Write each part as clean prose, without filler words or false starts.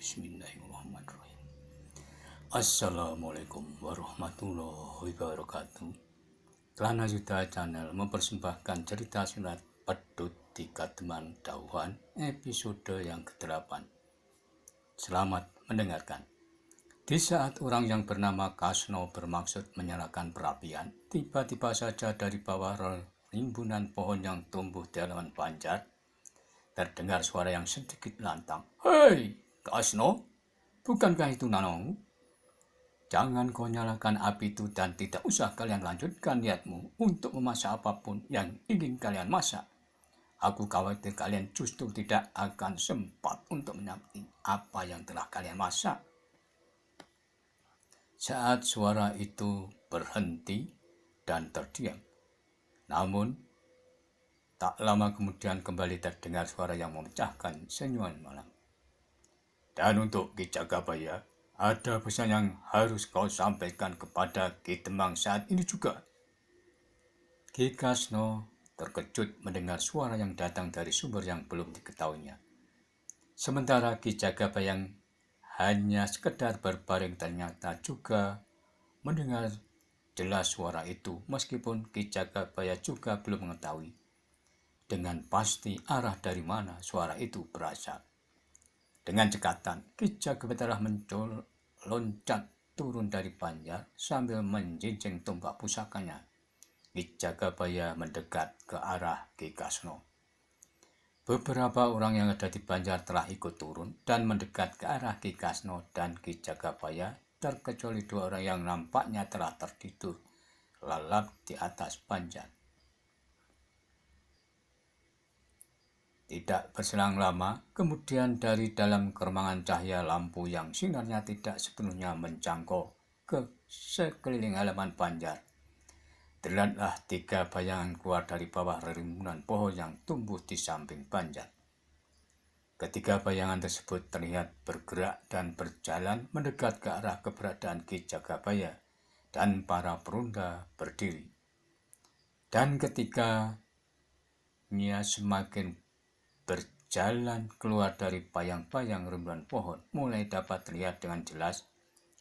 Bismillahirrahmanirrahim. Assalamualaikum warahmatullahi wabarakatuh. Kelana Yuda Channel mempersembahkan cerita surat Pedut Tiga Teman Dauhan episode yang ke-8. Selamat mendengarkan. Di saat orang yang bernama Kasno bermaksud menyalakan perapian, tiba-tiba saja dari bawah rimbunan pohon yang tumbuh di halaman Banjar terdengar suara yang sedikit lantang. Hei, Kasno, bukankah itu Nanong? Jangan kau nyalakan api itu dan tidak usah kalian lanjutkan niatmu untuk memasak apapun yang ingin kalian masak. Aku khawatir kalian justru tidak akan sempat untuk menyampai apa yang telah kalian masak. Saat suara itu berhenti dan terdiam, namun tak lama kemudian kembali terdengar suara yang memecahkan senyuman malam. Dan untuk Ki Jagabaya, ada pesan yang harus kau sampaikan kepada Ki Demang saat ini juga. Ki Kasno terkejut mendengar suara yang datang dari sumber yang belum diketahuinya. Sementara Ki Jagabaya yang hanya sekedar berbaring ternyata juga mendengar jelas suara itu, meskipun Ki Jagabaya juga belum mengetahui dengan pasti arah dari mana suara itu berasal. Dengan cekatan, Ki Jagabaya telah loncat turun dari Banjar sambil menjinjing tombak pusakanya. Ki Jagabaya mendekat ke arah Ki Kasno. Beberapa orang yang ada di Banjar telah ikut turun dan mendekat ke arah Ki Kasno dan Ki Jagabaya, terkecuali dua orang yang nampaknya telah tertidur lelap di atas Banjar. Tidak berselang lama, kemudian dari dalam keremangan cahaya lampu yang sinarnya tidak sepenuhnya menjangkau ke sekeliling halaman Banjar, terlihatlah tiga bayangan keluar dari bawah rerumpunan pohon yang tumbuh di samping Banjar. Ketiga bayangan tersebut terlihat bergerak dan berjalan mendekat ke arah keberadaan Ki Jagabaya dan para perunda berdiri. Dan ketika semakin berjalan keluar dari bayang-bayang rimbunan pohon, mulai dapat terlihat dengan jelas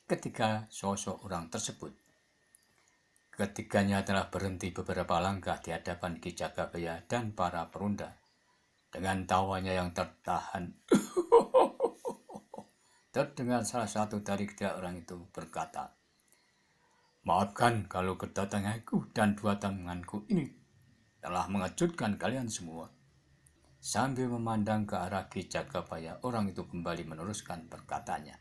ketika sosok orang tersebut. Ketiganya telah berhenti beberapa langkah di hadapan Ki Jagabaya dan para perunda. Dengan tawanya yang tertahan, terdengar salah satu dari ketiga orang itu berkata, "Maafkan kalau kedatanganku dan dua tanganku ini telah mengejutkan kalian semua." Sambil memandang ke arah Ki Jagabaya, orang itu kembali meneruskan perkataannya.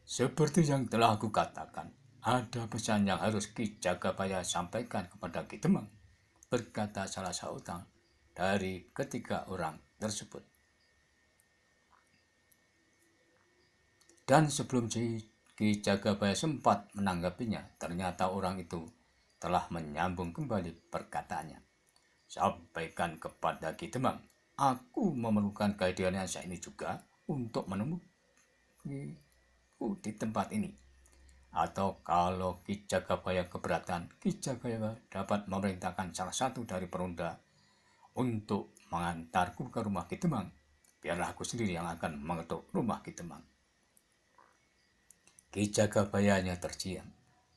"Seperti yang telah aku katakan, ada pesan yang harus Ki Jagabaya sampaikan kepada Ki Demang," berkata salah seorang dari ketiga orang tersebut. Dan sebelum Ki Jagabaya sempat menanggapinya, ternyata orang itu telah menyambung kembali perkataannya. "Sampaikan kepada Ki Demang, aku memerlukan kehadirannya saat ini juga untuk menemuiku di tempat ini. Atau kalau Ki Jagabaya keberatan, Ki Jagabaya dapat memerintahkan salah satu dari perunda untuk mengantarku ke rumah Ki Demang. Biarlah aku sendiri yang akan mengetuk rumah Ki Demang." Ki Jagabaya hanya terdiam.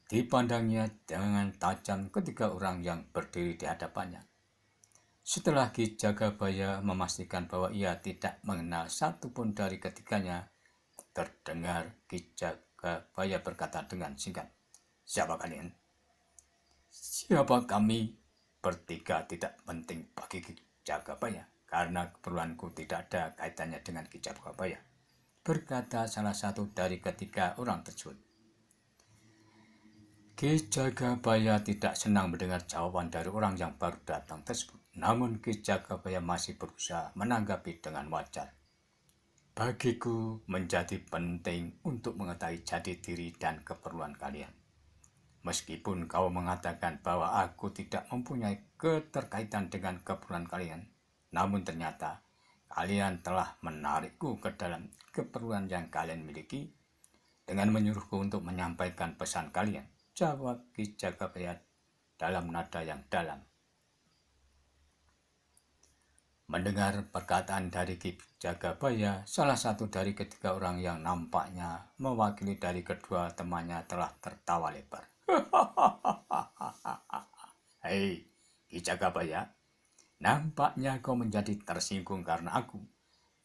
Dipandangnya dengan tajam ketiga orang yang berdiri di hadapannya. Setelah Ki Jagabaya memastikan bahwa ia tidak mengenal satupun dari ketiganya, terdengar Ki Jagabaya berkata dengan singkat, "Siapa kalian?" "Siapa kami bertiga tidak penting bagi Ki Jagabaya, karena keperluanku tidak ada kaitannya dengan Ki Jagabaya," berkata salah satu dari ketiga orang tersebut. Ki Jagabaya tidak senang mendengar jawaban dari orang yang baru datang tersebut. Namun Ki Jagabaya masih berusaha menanggapi dengan wajar. "Bagiku menjadi penting untuk mengetahui jati diri dan keperluan kalian. Meskipun kau mengatakan bahwa aku tidak mempunyai keterkaitan dengan keperluan kalian, namun ternyata kalian telah menarikku ke dalam keperluan yang kalian miliki dengan menyuruhku untuk menyampaikan pesan kalian," jawab Ki Jagabaya dalam nada yang dalam. Mendengar perkataan dari Ki Jagabaya, salah satu dari ketiga orang yang nampaknya mewakili dari kedua temannya telah tertawa lebar. Hei, Ki Jagabaya, nampaknya kau menjadi tersinggung karena aku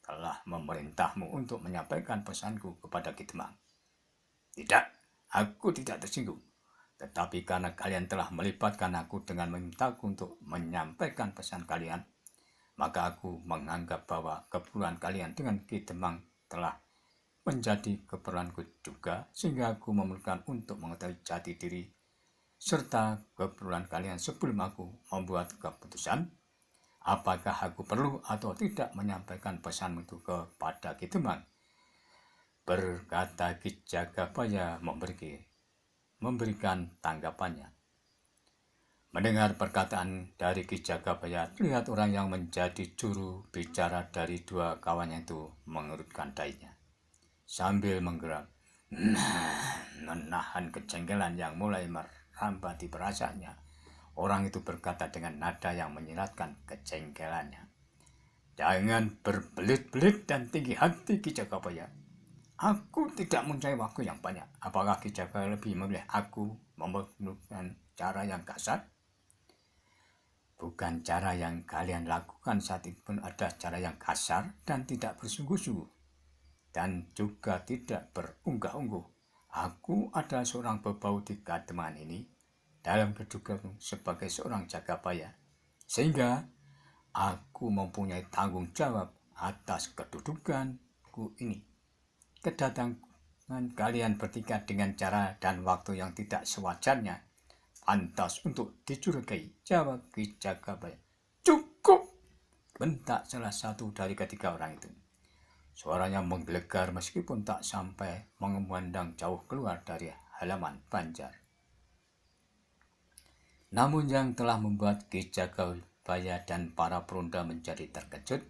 telah memerintahmu untuk menyampaikan pesanku kepada Ki Demang. Tidak, aku tidak tersinggung. Tetapi karena kalian telah melibatkan aku dengan memintaku untuk menyampaikan pesan kalian, maka aku menganggap bahwa keperluan kalian dengan Ki Demang telah menjadi keperluanku juga, sehingga aku memerlukan untuk mengetahui jati diri serta keperluan kalian sebelum aku membuat keputusan apakah aku perlu atau tidak menyampaikan pesanmu itu kepada Ki Demang. Berkata Ki Jagabaya memberikan tanggapannya. Mendengar perkataan dari Ki Jagabaya, terlihat orang yang menjadi juru bicara dari dua kawannya itu mengerutkan dahinya sambil menggeram, menahan kejengkelan yang mulai merambat di perasaannya. Orang itu berkata dengan nada yang menyiratkan kejengkelannya, "Jangan berbelit-belit dan tinggi hati, Ki Jagabaya. Aku tidak mempunyai waktu yang banyak. Apakah Ki Jagabaya lebih memilih aku menggunakan cara yang kasar? Bukan cara yang kalian lakukan saat itu pun ada cara yang kasar dan tidak bersungguh-sungguh. Dan juga tidak berunggah-ungguh. Aku adalah seorang bebau di Kademangan ini dalam kedudukan sebagai seorang Jagabaya. Sehingga aku mempunyai tanggung jawab atas kedudukanku ini. Kedatangan kalian bertiga dengan cara dan waktu yang tidak sewajarnya pantas untuk dicurigai, jawab Ki Jagabaya. Cukup, bentak salah satu dari ketiga orang itu. Suaranya menggelegar meskipun tak sampai memandang jauh keluar dari halaman Banjar. Namun yang telah membuat Ki Jagabaya dan para peronda menjadi terkejut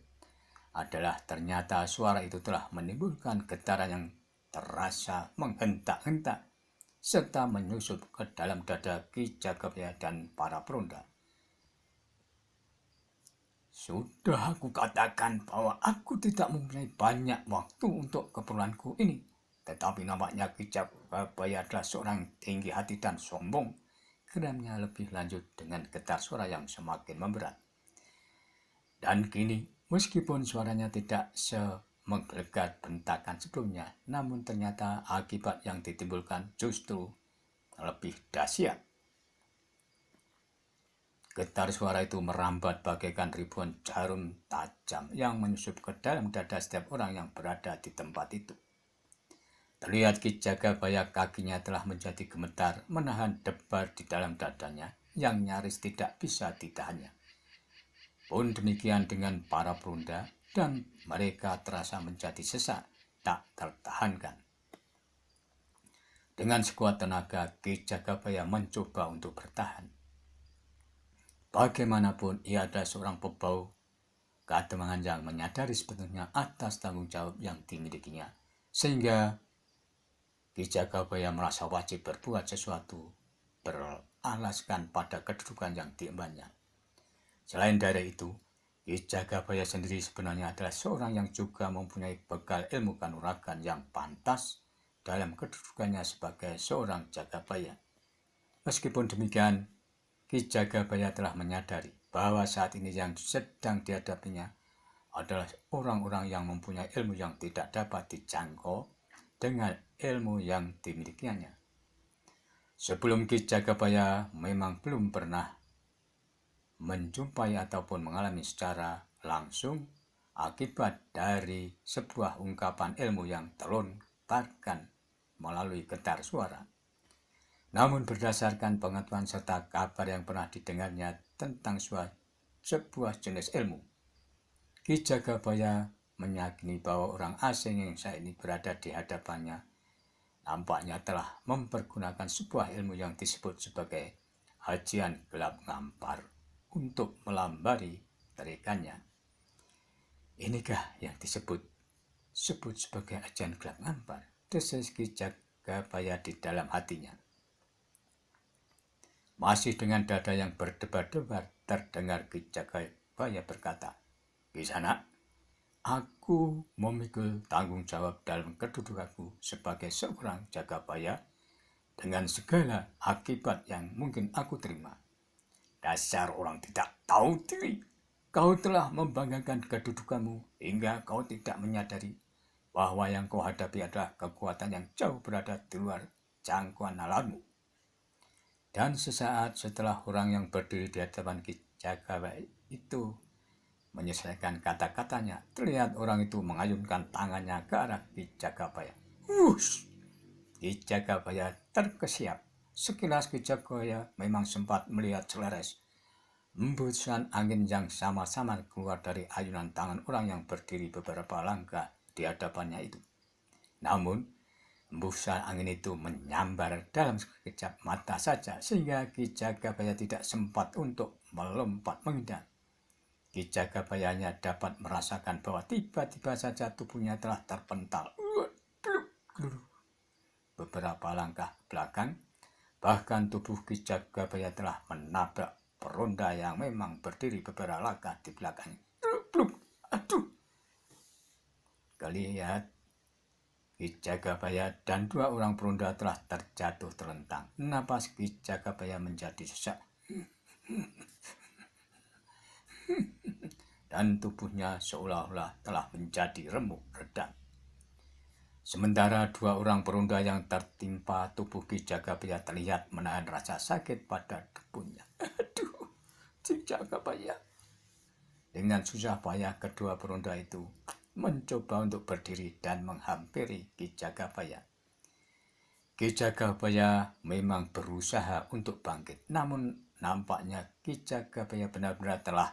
adalah ternyata suara itu telah menimbulkan getaran yang terasa menghentak-hentak serta menyusup ke dalam dada Ki Jagabaya dan para peronda. Sudah aku katakan bahwa aku tidak mempunyai banyak waktu untuk keperluanku ini. Tetapi nampaknya Ki Jagabaya adalah seorang tinggi hati dan sombong. Geramnya lebih lanjut dengan getar suara yang semakin memberat. Dan kini, meskipun suaranya tidak semenggelegar bentakan sebelumnya, namun ternyata akibat yang ditimbulkan justru lebih dahsyat. Getar suara itu merambat bagaikan ribuan jarum tajam yang menyusup ke dalam dada setiap orang yang berada di tempat itu. Terlihat Ki Jagabaya kakinya telah menjadi gemetar menahan debar di dalam dadanya yang nyaris tidak bisa ditahannya. Pun demikian dengan para peronda dan mereka terasa menjadi sesak, tak tertahankan. Dengan sekuat tenaga Ki Jagabaya mencoba untuk bertahan. Bagaimanapun ia adalah seorang pebau Kademangan yang menyadari sebetulnya atas tanggung jawab yang dimilikinya, sehingga Ki Jagabaya merasa wajib berbuat sesuatu beralaskan pada kedudukan yang diembannya. Selain dari itu, Ki Jagabaya sendiri sebenarnya adalah seorang yang juga mempunyai bekal ilmu kanuragan yang pantas dalam kedudukannya sebagai seorang Jagabaya. Meskipun demikian, Ki Jagabaya telah menyadari bahwa saat ini yang sedang dihadapinya adalah orang-orang yang mempunyai ilmu yang tidak dapat dijangkau dengan ilmu yang dimilikinya. Sebelum Ki Jagabaya memang belum pernah menjumpai ataupun mengalami secara langsung akibat dari sebuah ungkapan ilmu yang terlontarkan melalui getar suara. Namun berdasarkan pengetahuan serta kabar yang pernah didengarnya tentang sebuah jenis ilmu, Ki Jagabaya meyakini bahwa orang asing yang saat ini berada di hadapannya nampaknya telah mempergunakan sebuah ilmu yang disebut sebagai hajian gelap ngampar untuk melambari terikannya. Inikah yang disebut sebagai hajian gelap ngampar, desis Ki Jagabaya di dalam hatinya. Masih dengan dada yang berdebar-debar terdengar Ki Jagabaya berkata, Kisanak, aku memikul tanggung jawab dalam kedudukanku sebagai seorang Jagabaya dengan segala akibat yang mungkin aku terima. Dasar orang tidak tahu diri. Kau telah membanggakan kedudukanmu hingga kau tidak menyadari bahwa yang kau hadapi adalah kekuatan yang jauh berada di luar jangkauan nalarmu. Dan sesaat setelah orang yang berdiri di hadapan Ki Jagabaya itu menyelesaikan kata-katanya, terlihat orang itu mengayunkan tangannya ke arah Ki Jagabaya. Wush! Ki Jagabaya terkesiap. Sekilas Ki Jagabaya memang sempat melihat seleres hembusan angin yang sama-sama keluar dari ayunan tangan orang yang berdiri beberapa langkah di hadapannya itu. Namun, hembusan angin itu menyambar dalam sekejap mata saja, sehingga Ki Jagabaya tidak sempat untuk melompat menghindar. Ki Jagabaya hanya dapat merasakan bahwa tiba-tiba saja tubuhnya telah terpental beberapa langkah belakang. Bahkan tubuh Ki Jagabaya telah menabrak peronda yang memang berdiri beberapa langkah di belakangnya. Aduh! Lihat, Ki Jagabaya dan dua orang peronda telah terjatuh terlentang. Napas Ki Jagabaya menjadi sesak. Dan tubuhnya seolah-olah telah menjadi remuk redam. Sementara dua orang peronda yang tertimpa tubuh Ki Jagabaya terlihat menahan rasa sakit pada tubuhnya. Aduh, Ki Jagabaya. Dengan susah payah kedua peronda itu mencoba untuk berdiri dan menghampiri Ki Jagabaya. Ki Jagabaya memang berusaha untuk bangkit, namun nampaknya Ki Jagabaya benar-benar telah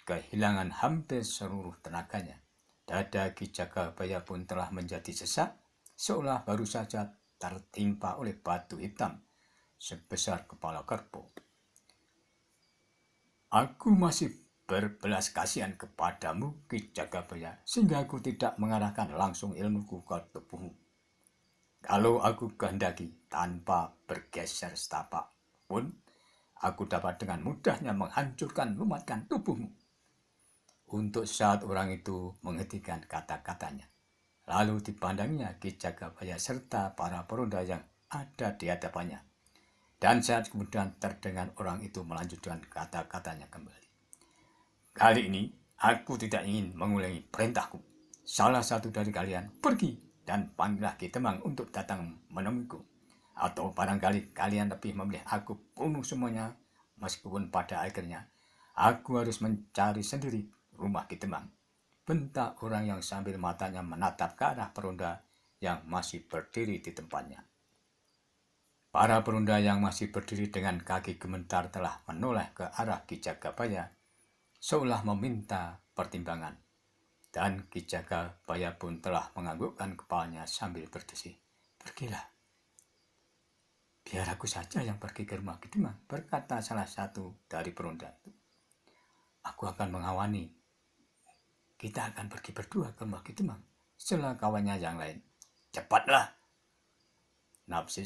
kehilangan hampir seluruh tenaganya. Dada Ki Jagabaya pun telah menjadi sesak, seolah baru saja tertimpa oleh batu hitam sebesar kepala kerbau. Aku masih berbelas kasihan kepadamu, Ki Jagabaya, sehingga aku tidak mengarahkan langsung ilmuku ke tubuhmu. Kalau aku kehendaki tanpa bergeser setapak pun, aku dapat dengan mudahnya menghancurkan lumatkan tubuhmu. Untuk saat orang itu menghentikan kata-katanya, lalu dipandangnya Ki Jagabaya serta para peronda yang ada di hadapannya. Dan saat kemudian terdengar orang itu melanjutkan kata-katanya kembali. Kali ini aku tidak ingin mengulangi perintahku. Salah satu dari kalian pergi dan panggillah Ki Temang untuk datang menemuiku. Atau barangkali kalian lebih memilih aku bunuh semuanya, meskipun pada akhirnya aku harus mencari sendiri rumah Ki Temang, bentak orang yang sambil matanya menatap ke arah peronda yang masih berdiri di tempatnya. Para peronda yang masih berdiri dengan kaki gemetar telah menoleh ke arah Ki Jagabaya, seolah meminta pertimbangan. Dan Ki Jagabaya pun telah menganggukkan kepalanya sambil berdesir. Pergilah. Biar aku saja yang pergi ke rumah Ki Temang, berkata salah satu dari peronda itu. Aku akan mengawani. Kita akan pergi berdua ke rumah Ki Temang, setelah kawannya yang lain. Cepatlah. Nafsu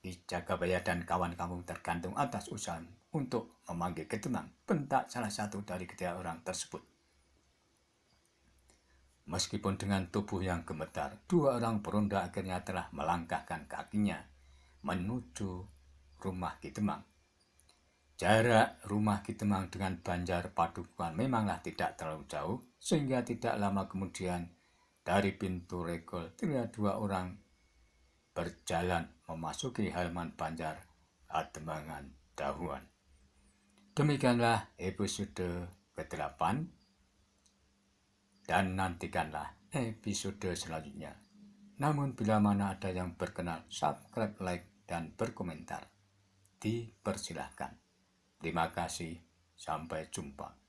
Ki Jagabaya dan kawan kamu tergantung atas usahamu untuk memanggil Ki Temang, bentak salah satu dari ketiga orang tersebut. Meskipun dengan tubuh yang gemetar, dua orang peronda akhirnya telah melangkahkan kakinya menuju rumah Ki Temang. Jarak rumah Ki Temang dengan Banjar Padukuhan memanglah tidak terlalu jauh, sehingga tidak lama kemudian dari pintu regol terlihat dua orang berjalan memasuki halaman Banjar Pademangan Dahuan. Demikianlah episode ke-8, dan nantikanlah episode selanjutnya. Namun bila mana ada yang berkenan, subscribe, like, dan berkomentar, dipersilahkan. Terima kasih, sampai jumpa.